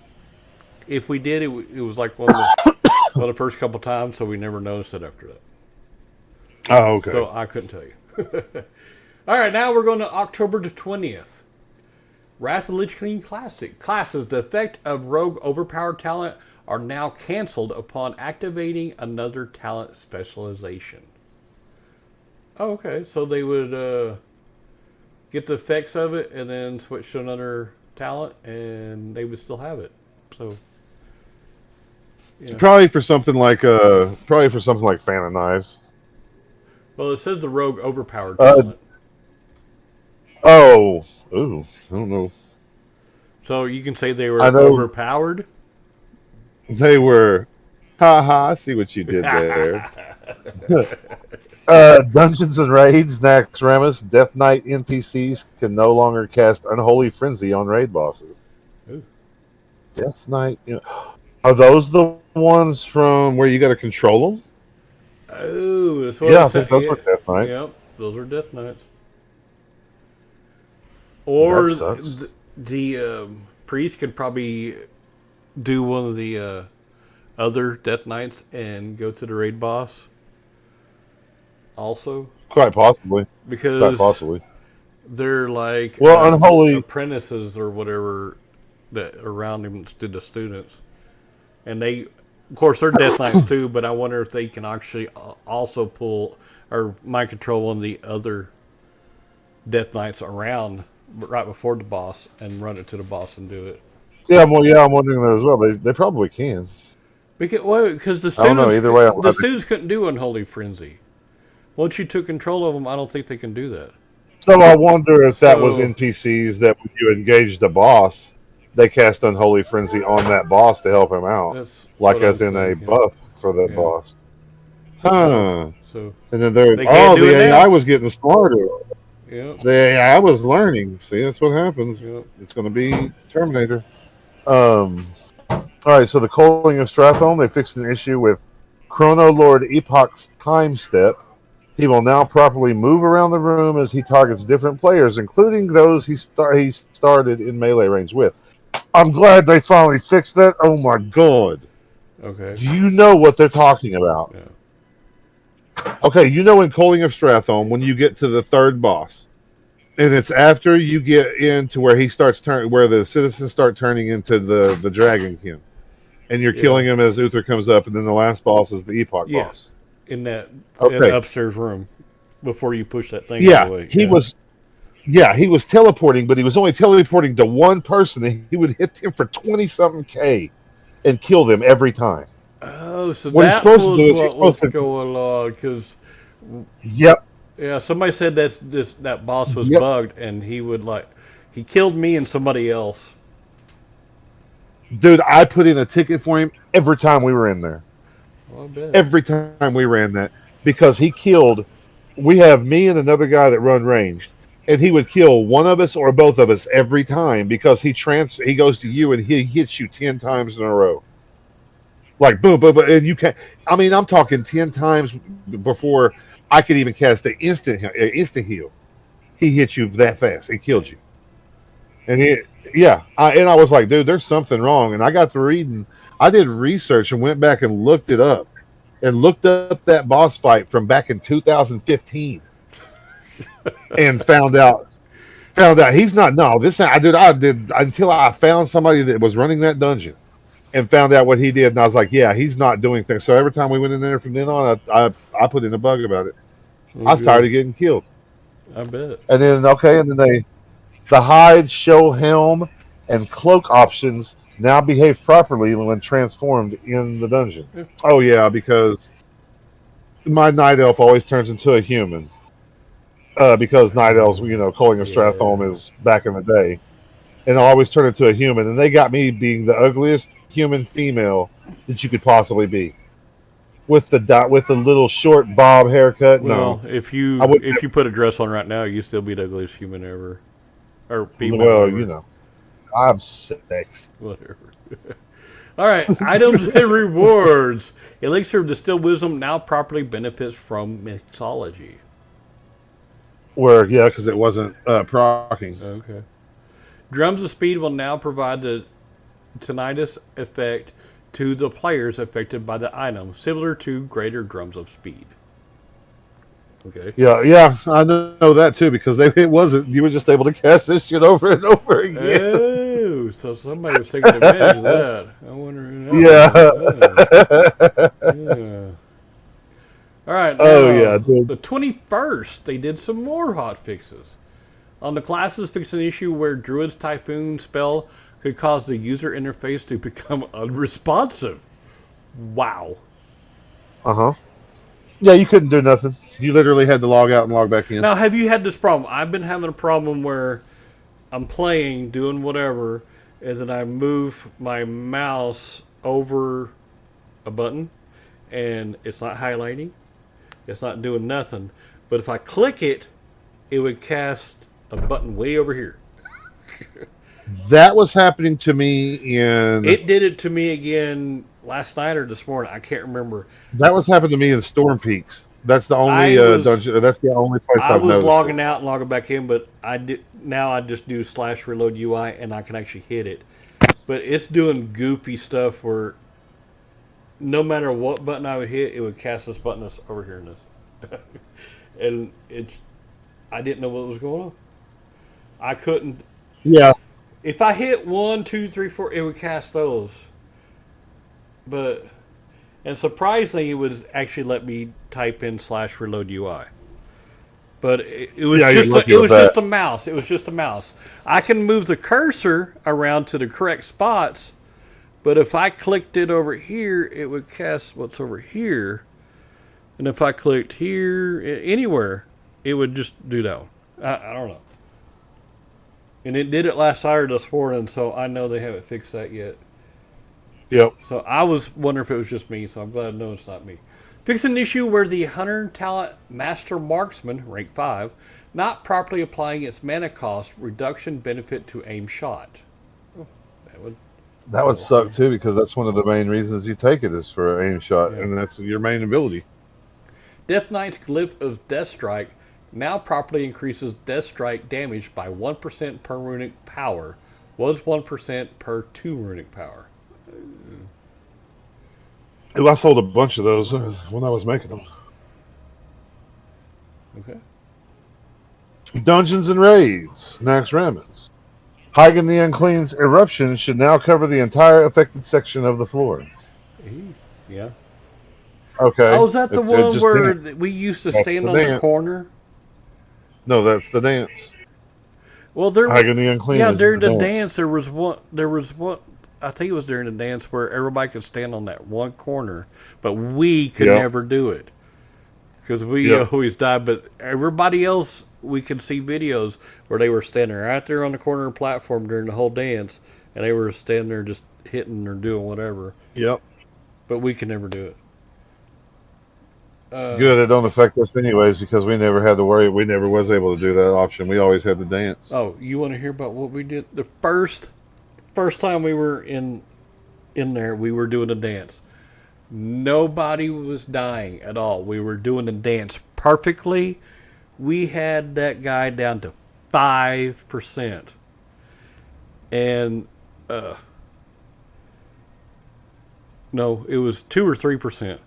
if we did, it was like one of the first couple times, so we never noticed it after that. Oh, okay. So I couldn't tell you. All right, now we're going to October the 20th. Wrath of the Lich King Classic. Classes, the effect of rogue overpowered talent are now canceled upon activating another talent specialization. Oh, okay. So they would get the effects of it and then switch to another talent, and they would still have it. So, yeah. Probably for something like Fan of Knives. Well, it says the rogue overpowered talent. Oh, ooh, I don't know. So you can say they were overpowered. They were. I see what you did there. Dungeons and Raids, Naxxramas, Death Knight NPCs can no longer cast Unholy Frenzy on raid bosses. Ooh. Death Knight. Are those the ones from where you got to control them? Oh, that's what yeah, I think those were Death Knight. Yep, those are Death Knights. Or the priest could probably do one of the other Death Knights and go to the raid boss. Also, quite possibly, because they're like unholy apprentices or whatever that around him to the students, and they, of course, they're Death Knights too. But I wonder if they can actually also pull or mind control one of the other Death Knights around right before the boss and run it to the boss and do it. Yeah, I'm wondering that as well. They probably can. Because the students, I don't know, either way, the students couldn't do Unholy Frenzy. Once you took control of them, I don't think they can do that. So I wonder if that was NPCs that when you engage the boss, they cast Unholy Frenzy on that boss to help him out, like as in a buff for that boss. Huh. So and then the AI was getting smarter. Yeah. The AI was learning. See, that's what happens. Yep. It's going to be Terminator. All right, so the Culling of Strathon, they fixed an issue with Chrono Lord Epoch's time step. He will now properly move around the room as he targets different players, including those he started in melee range with. I'm glad they finally fixed that. Oh my god. Okay. Do you know what they're talking about? Yeah. Okay, you know in Culling of Strathon, when you get to the third boss, and it's after you get into where he starts where the citizens start turning into the Dragonkin, and you're killing him as Uther comes up, and then the last boss is the Epoch boss. In that in the upstairs room before you push that thing away. He was teleporting, but he was only teleporting to one person, and he would hit him for 20-something K and kill them every time. Oh, so what that was what was going on, because yeah, somebody said that boss was bugged, and he would he killed me and somebody else. Dude, I put in a ticket for him every time we were in there. Well, I bet. Every time we ran that, because he killed. We have me and another guy that run ranged, and he would kill one of us or both of us every time because he goes to you and he hits you 10 times in a row. Like boom, boom, boom, and you can't. I mean, I'm talking 10 times before I could even cast an instant heal. He hit you that fast. He killed you. And I was like, dude, there's something wrong. And I got to reading. I did research and went back and looked it up, and looked up that boss fight from back in 2015, and found out he's not. No, I did until I found somebody that was running that dungeon, and found out what he did, and I was like, yeah, he's not doing things. So every time we went in there from then on, I put in a bug about it. I was tired of getting killed. I bet. And then the hide, show helm, and cloak options now behave properly when transformed in the dungeon. Yeah. Oh yeah, because my night elf always turns into a human. Because night elves, Culling of Strathon is back in the day, and I always turn into a human. And they got me being the ugliest human female that you could possibly be. with the little short bob haircut. Well, No, if I you would. if you put a dress on right now, you still be the ugliest human ever, or female Well, ever, I'm sexy. whatever. All right, items and rewards. Elixir of Distilled Wisdom now properly benefits from mixology. Where yeah, because it wasn't procking. Okay. Drums of Speed will now provide the tinnitus effect to the players affected by the item, similar to greater Drums of Speed. Okay. Yeah, I know that too because it wasn't. You were just able to cast this shit over and over again. Oh, so somebody was taking advantage of that. I wonder who that Yeah. was. Yeah. All right, Oh yeah, now dude. the 21st, they did some more hot fixes. On the classes, fix an issue where Druid's Typhoon spell could cause the user interface to become unresponsive. Wow. Uh-huh. Yeah, you couldn't do nothing. You literally had to log out and log back in. Now, have you had this problem? I've been having a problem where I'm playing, doing whatever, and then I move my mouse over a button, and it's not highlighting. It's not doing nothing. But if I click it, it would cast a button way over here. That was happening to me in It did it to me again last night or this morning. I can't remember. that was happening to me in Storm Peaks. That's the only dungeon. That's the only place I I've was noticed logging it. out and logging back in, but I just do /reload UI and I can actually hit it. But it's doing goofy stuff where no matter what button I would hit, it would cast this button that's over here in this. And I didn't know what was going on. I couldn't. Yeah, If I hit 1, 2, 3, 4, it would cast those. And surprisingly, it would actually let me type in /reload UI. But it was just a mouse. It was just a mouse. I can move the cursor around to the correct spots, but if I clicked it over here, it would cast what's over here. And if I clicked here, anywhere, it would just do that one. I don't know. And it did it last night or this morning, so I know they haven't fixed that yet. Yep. So I was wondering if it was just me, so I'm glad to know it's not me. Fix an issue where the Hunter Talent Master Marksman, rank 5, not properly applying its mana cost reduction benefit to aim shot. Oh, That would suck too because that's one of the main reasons you take it is for aim shot, and that's your main ability. Death Knight's Glyph of Death Strike now properly increases Death Strike damage by 1% per runic power. Was 1% per 2 runic power. I sold a bunch of those when I was making them. Okay. Dungeons and Raids, Nax Ramens. Hagen the Unclean's eruption should now cover the entire affected section of the floor. Yeah. Okay. Oh, is that the one where we used to stand on the corner? No, that's the dance. Well, there. Hagen the Unclean. Yeah, during the dance, there was one. I think it was during the dance where everybody could stand on that one corner, but we could never do it because we always died. But everybody else, we could see videos where they were standing right there on the corner of the platform during the whole dance, and they were standing there just hitting or doing whatever. Yep. But we could never do it. Good, it don't affect us anyways because we never had to worry. We never was able to do that option. We always had to dance. Oh, you want to hear about what we did? The first time we were in there, we were doing a dance. Nobody was dying at all. We were doing the dance perfectly. We had that guy down to 5%. And no, it was 2 or 3%.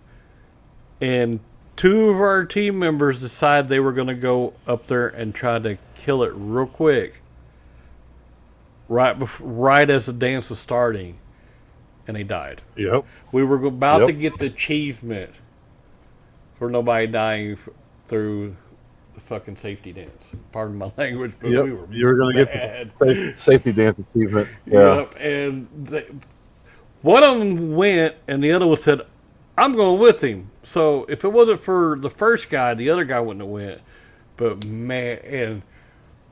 And 2 of our team members decided they were going to go up there and try to kill it real quick. Right as the dance was starting, and they died. Yep. We were about to get the achievement for nobody dying through the fucking safety dance. Pardon my language, but we were. You were going to get the safety dance achievement. Yeah. Yep. And one of them went, and the other one said, "I'm going with him." So if it wasn't for the first guy, the other guy wouldn't have went. But man, and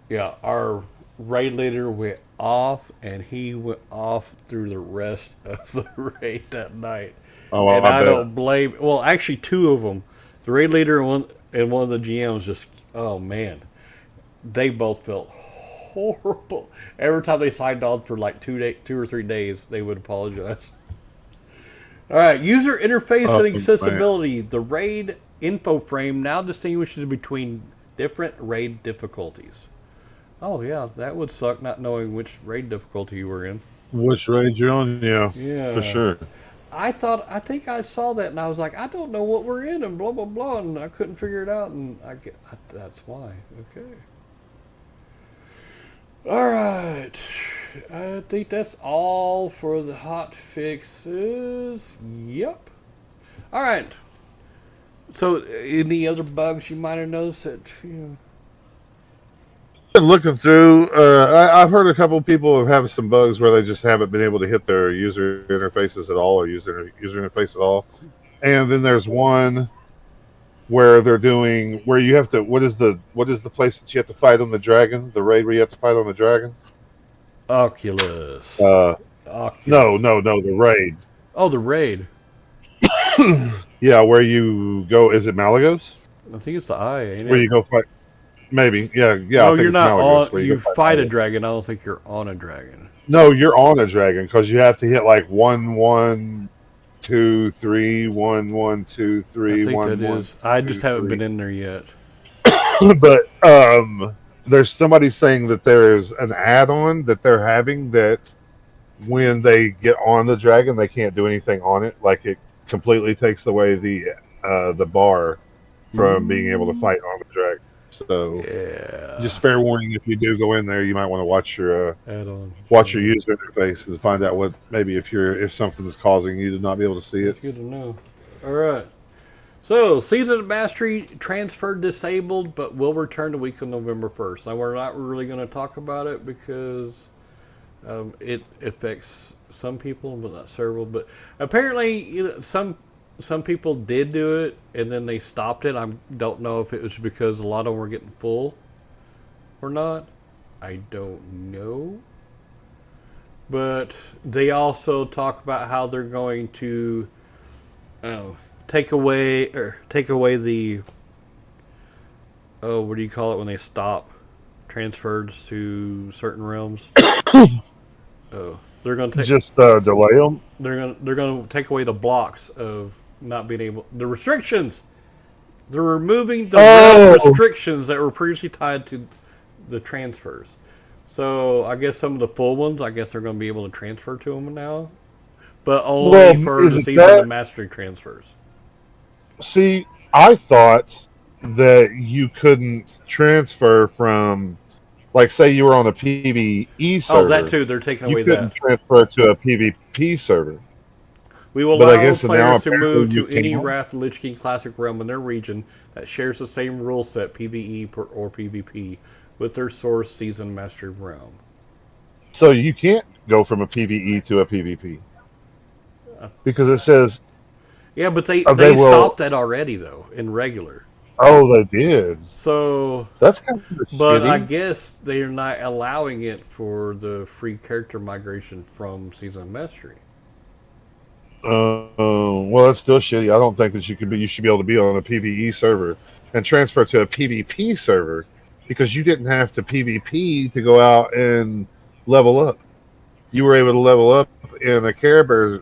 yeah, our raid leader went off, and he went off through the rest of the raid that night. Oh, And I I bet. don't blame. Well, actually, two of them, the raid leader and one of the GMs, just oh man, they both felt horrible. Every time they signed on for like 2 or 3 days, they would apologize. All right, user interface Oh and man. accessibility. The raid info frame now distinguishes between different raid difficulties. Oh yeah, that would suck not knowing which raid difficulty you were in. Which raid you're on? Yeah, for Yeah. sure. I think I saw that and I was like, I don't know what we're in and blah blah blah, and I couldn't figure it out, and that's why. Okay. All right. I think that's all for the hot fixes. Yep. All right. So, any other bugs you might have noticed that Been looking through. I've heard a couple of people have had some bugs where they just haven't been able to hit their user interfaces at all, or user interface at all. And then there's one where they're doing where you have to. What is the place that you have to fight on the dragon? The raid where you have to fight on the dragon? Oculus. Uh, no, Oculus. no, no. The raid. Oh, the raid. Yeah, where you go. Is it Malagos? I think it's the eye, ain't Where it? you go fight? Maybe. Yeah, yeah. I No, think you're it's not Malagos on. where you You go fight fight a Malagos. dragon. I don't think you're on a dragon. No, you're on a dragon because you have to hit like 1 1 2 3 1 1 2 3 I think 1 that 1 is. I just 2 haven't 3. been in there yet. But there's somebody saying that there's an add-on that they're having that when they get on the dragon, they can't do anything on it. Like it completely takes away the bar from being able to fight on the dragon. So just Yeah. fair warning: if you do go in there, you might want to Add on. watch your user interface and find out what maybe if something is causing you to not be able to see it. That's good to know. All right. So, Season of Mastery transferred disabled, but will return the week of November 1st. Now, we're not really going to talk about it because it affects some people, but not several. But apparently, some people did do it, and then they stopped it. I don't know if it was because a lot of them were getting full or not. I don't know. But they also talk about how they're going to take away the what do you call it when they stop transfers to certain realms? Oh, Just delay them. they're gonna take away the blocks of not being able the restrictions. They're removing the realm Oh, restrictions that were previously tied to the transfers. So I guess some of the full ones, I guess they're going to be able to transfer to them now, but well, only for is the it season that? of mastery transfers. See, I thought that you couldn't transfer from, like, say you were on a PvE Oh, that server, too. They're taking you away couldn't that. transfer to a PvP server. We will But I allow guess now players to apparently move you to any can. Wrath of Lich King Classic realm in their region that shares the same rule set, PvE or PvP, with their source season mastery realm. So you can't go from a PvE to a PvP Uh, because it says yeah, but they they will. stopped that already though in regular. Oh, they did. So, That's kind of but I shitty. guess they're not allowing it for the free character migration from season of mastery. Well, that's still shitty. I don't think that you could be. You should be able to be on a PVE server and transfer to a PvP server because you didn't have to PvP to go out and level up. You were able to level up in a Care Bears,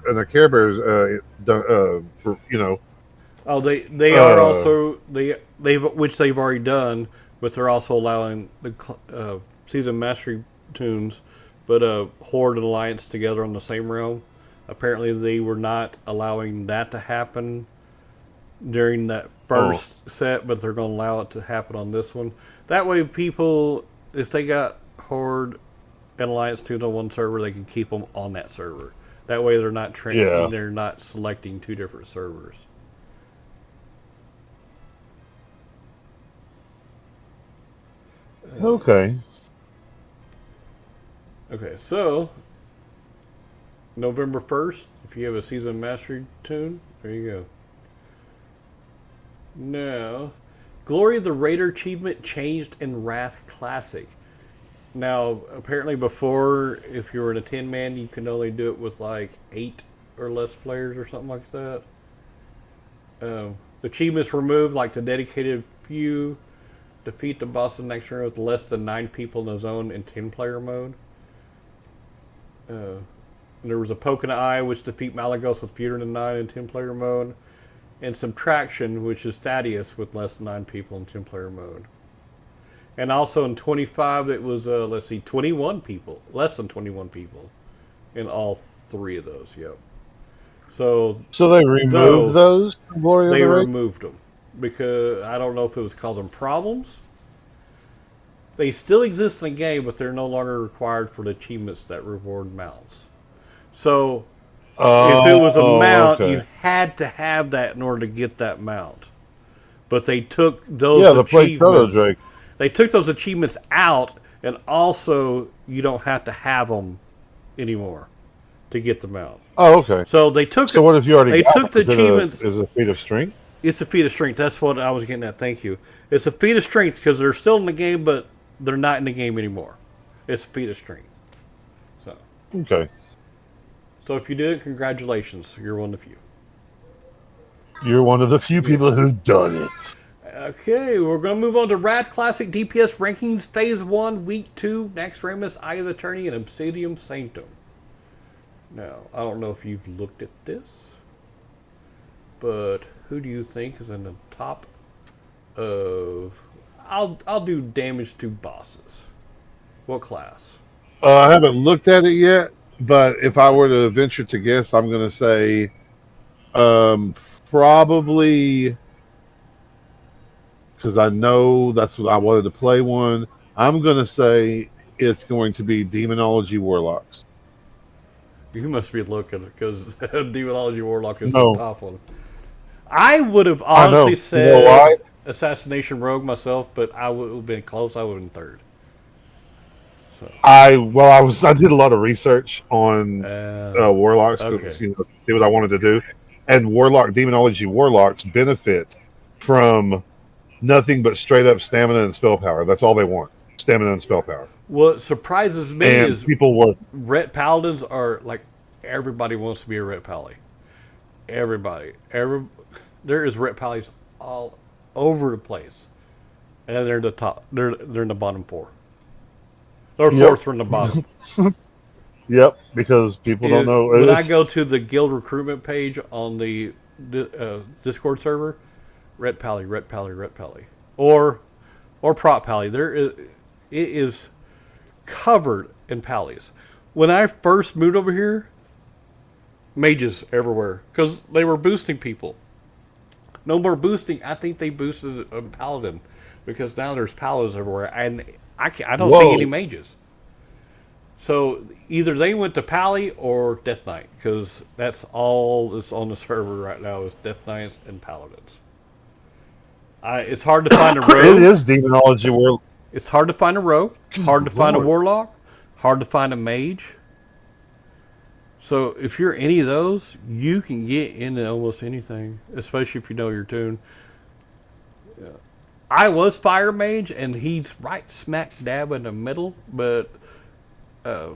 Oh, they are uh, also they've which they've already done, but they're also allowing the season mastery tunes, but Horde and Alliance together on the same realm. Apparently, they were not allowing that to happen during that oh, first set, but they're going to allow it to happen on this one. That way, people, if they got Horde and Alliance tunes on one server, they can keep them on that server. That way, yeah, they're not selecting two different servers. okay. Okay, so November 1st, if you have a season mastery tune, there you go. Now, Glory of the Raider achievement changed in Wrath Classic. Now, apparently before, if you were in a 10 man, you could only do it with like 8 or less players or something like that. Achievements removed, like the dedicated few. Defeat the boss of the next round with less than 9 people in the zone in 10-player mode. There was a poke in the eye, which defeat Malagos with fewer than 9 in 10-player mode. And Subtraction, which is Thaddeus with less than 9 people in 10-player mode. And also in 25, it was, 21 people. Less than 21 people in all 3 of those, yep. So they removed those? They removed them. Because I don't know if it was causing problems. They still exist in the game, but they're no longer required for the achievements that reward mounts. So, if it was a mount, you had to have that in order to get that mount. But they took those achievements. They took those achievements out, and also you don't have to have them anymore to get the mount. Oh, okay. So they took. So what if you already? They took the achievements. Is it a feat of strength? It's a feat of strength. That's what I was getting at. Thank you. It's a feat of strength because they're still in the game, but they're not in the game anymore. It's a feat of strength. So. Okay. So if you did it, congratulations. You're one of the few. You're one of the few people who've done it. Okay, we're going to move on to Wrath Classic DPS Rankings Phase 1, Week 2, Naxxramas, Eye of the Attorney, and Obsidian Sanctum. Now, I don't know if you've looked at this, but who do you think is in the top of... I'll do damage to bosses. What class? I haven't looked at it yet, but if I were to venture to guess, I'm going to say probably... because I know that's what I wanted to play one. I'm going to say it's going to be Demonology Warlocks. You must be looking because Demonology Warlock is the top one. I would have honestly said Assassination Rogue myself, but I would have been close. I would have been third. So. I did a lot of research on Warlocks to see what I wanted to do, and Demonology Warlocks benefit from nothing but straight up stamina and spell power. That's all they want. Stamina and spell power. What surprises me is Ret Paladins are like everybody wants to be a Ret Pally. Everybody. There is Ret Pallies all over the place. And they're the top. They're in the bottom 4. Or fourth from the bottom. Yep, because people don't know. When I go to the guild recruitment page on the Discord server, Ret Pally. Or Prop Pally. It is covered in Pallies. When I first moved over here, mages everywhere. Because they were boosting people. No more boosting. I think they boosted a Paladin. Because now there's Paladins everywhere. And I don't see any mages. So either they went to Pally or Death Knight. Because that's all that's on the server right now is Death Knights and Paladins. It's hard to find a rogue. It is Demonology Warlock. It's hard to find a rogue. Hard to find a warlock. Hard to find a mage. So if you're any of those, you can get into almost anything, especially if you know your tune. Yeah. I was Fire Mage, and he's right smack dab in the middle, but... Fire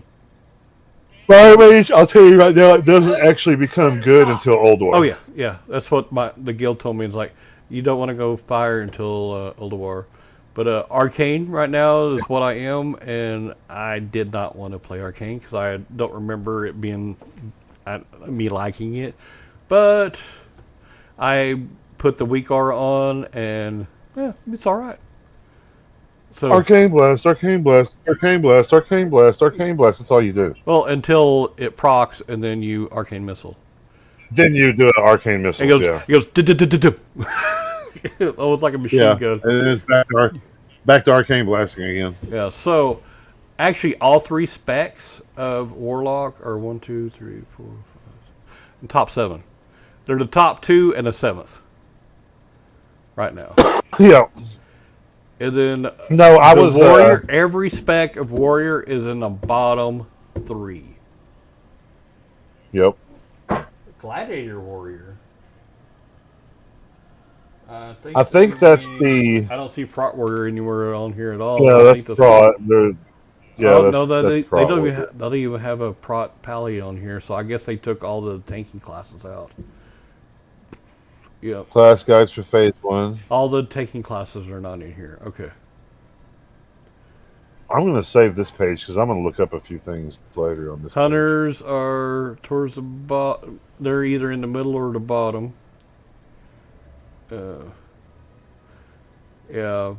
Mage, I'll tell you right now, it doesn't actually become good until Old War. Oh, yeah. That's what the guild told me. It's like, you don't want to go Fire until Old War. But Arcane right now is what I am, and I did not want to play Arcane because I don't remember it being me liking it. But I put the weak aura on, and it's all right. So Arcane Blast, Arcane Blast, Arcane Blast, Arcane Blast, Arcane Blast. That's all you do. Well, until it procs, and then you Arcane Missile. Then you do an Arcane Missile. It goes. Oh, it's like a machine gun. And then it's back to Arcane Blasting again. Yeah, so actually all 3 specs of Warlock are 1, 2, 3, 4, 5, top 7. They're the top 2 and the 7th right now. Yeah. And then Warrior. Every spec of Warrior is in the bottom 3. Yep. Gladiator Warrior. I think that's the... I don't see Prot Warrior anywhere on here at all. Yeah, that's Prot. Yeah, Oh no, they don't probably even they don't even have a prot pally on here, so I guess they took all the tanking classes out. Yep, class guides for phase 1. all the tanking classes are not in here. Okay. I'm going to save this page because I'm going to look up a few things later on this page. Hunters are towards the bottom. They're either in the middle or the bottom. Yeah.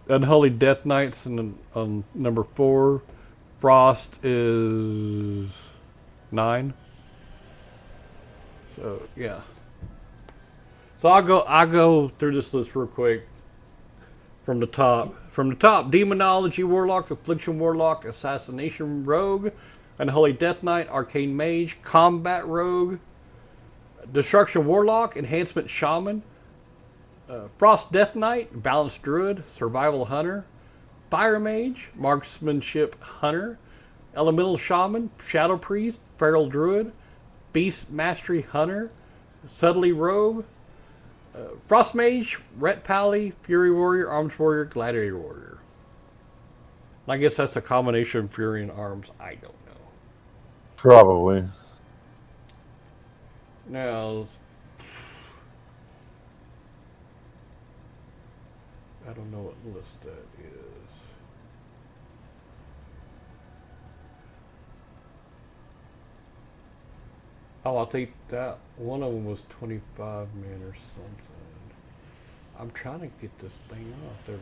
Unholy Death Knights on number 4. Frost is 9. So yeah. So I'll go through this list real quick from the top. From the top, Demonology Warlock, Affliction Warlock, Assassination Rogue, Unholy Death Knight, Arcane Mage, Combat Rogue, Destruction Warlock, Enhancement Shaman, Frost Death Knight, Balanced Druid, Survival Hunter, Fire Mage, Marksmanship Hunter, Elemental Shaman, Shadow Priest, Feral Druid, Beast Mastery Hunter, Subtly Rogue, Frost Mage, Ret Pally, Fury Warrior, Arms Warrior, Gladiator Warrior. I guess that's a combination of Fury and Arms. I don't know. Probably. Now, I don't know what list that is. Oh, I'll take that. One of them was 25 men or something. I'm trying to get this thing off. There we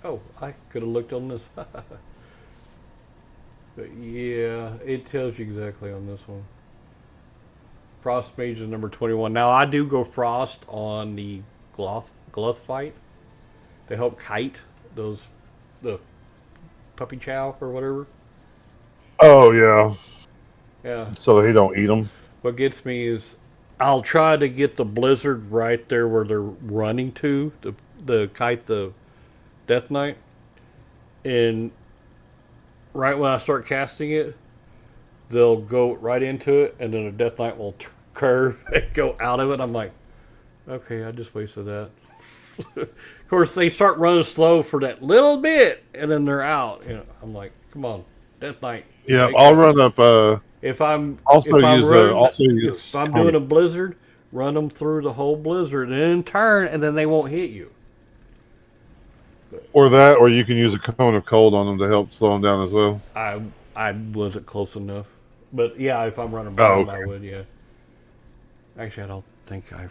go. Oh, I could have looked on this. But yeah, it tells you exactly on this one. Frost Mage is number 21. Now, I do go Frost on the Gloss fight to help kite the puppy chow or whatever. Oh, yeah. Yeah. So he don't eat them. What gets me is I'll try to get the blizzard right there where they're running to kite the Death Knight, and right when I start casting it, they'll go right into it, and then the Death Knight will curve and go out of it. I'm like, okay, I just wasted that. Of course, they start running slow for that little bit, and then they're out. You know, I'm like, come on, Death Knight. Yeah, I'll run up. If I'm doing a blizzard, run them through the whole blizzard and then turn, and then they won't hit you. Or that, or you can use a cone of cold on them to help slow them down as well. I wasn't close enough, but yeah, if I'm running by them, I would. Yeah. Actually, I don't think I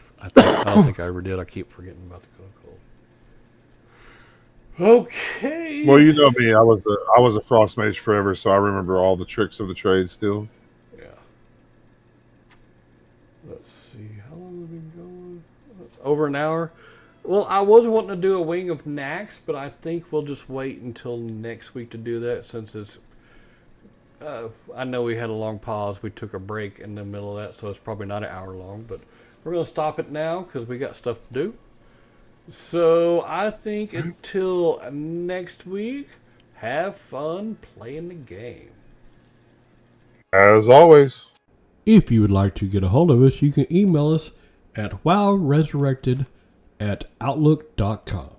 don't think I ever did. I keep forgetting about the cone of cold. Okay. Well, you know me. I was a Frost Mage forever, so I remember all the tricks of the trade still. Yeah. Let's see. How long have we been going? Over an hour. Well, I was wanting to do a Wing of Nax, but I think we'll just wait until next week to do that since it's... I know we had a long pause. We took a break in the middle of that, so it's probably not an hour long. But we're going to stop it now because we got stuff to do. So I think until next week, have fun playing the game. As always. If you would like to get a hold of us, you can email us at wowresurrected@outlook.com.